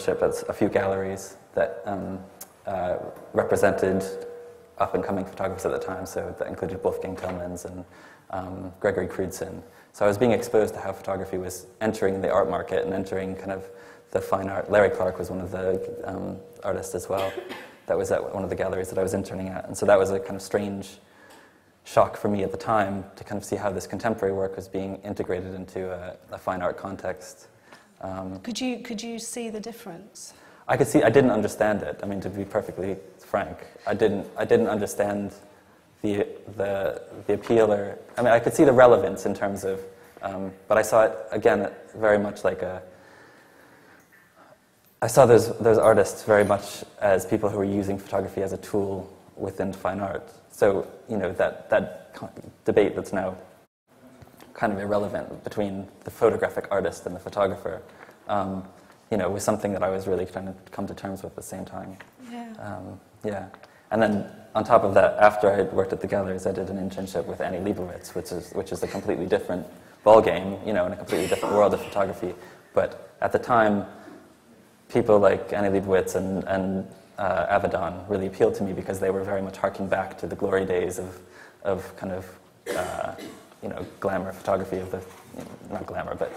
internship at a few galleries that represented up-and-coming photographers at the time, so that included Wolfgang Tillmans and Gregory Crewdson. So I was being exposed to how photography was entering the art market and entering kind of the fine art. Larry Clark was one of the artists as well. That was at one of the galleries that I was interning at. And so that was a kind of strange shock for me at the time to kind of see how this contemporary work was being integrated into a fine art context. Could you see the difference? I could see. I didn't understand it. I mean, to be perfectly frank, I didn't understand the appeal, or I mean, I could see the relevance in terms of, but I saw it again very much like a. I saw those artists very much as people who were using photography as a tool within fine art. So that debate that's now kind of irrelevant between the photographic artist and the photographer, was something that I was really trying to come to terms with at the same time. Yeah. And then on top of that, after I worked at the galleries, I did an internship with Annie Leibovitz, which is a completely different ballgame, in a completely different world of photography. But at the time, people like Annie Leibovitz and Avedon really appealed to me because they were very much harking back to the glory days of kind of glamour photography of the not glamour, but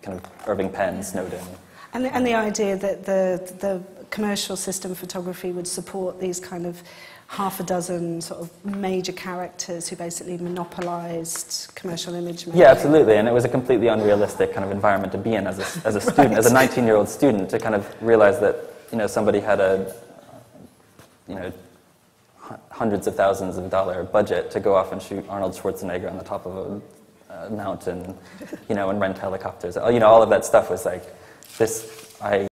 kind of Irving Penn, Snowden. And the idea that the commercial system of photography would support these kind of half a dozen sort of major characters who basically monopolised commercial image making. Yeah, absolutely, and it was a completely unrealistic kind of environment to be in as a student, right. As a 19-year-old student, to kind of realize that somebody had hundreds of thousands of dollar budget to go off and shoot Arnold Schwarzenegger on the top of a mountain, and rent helicopters. All of that stuff was like this.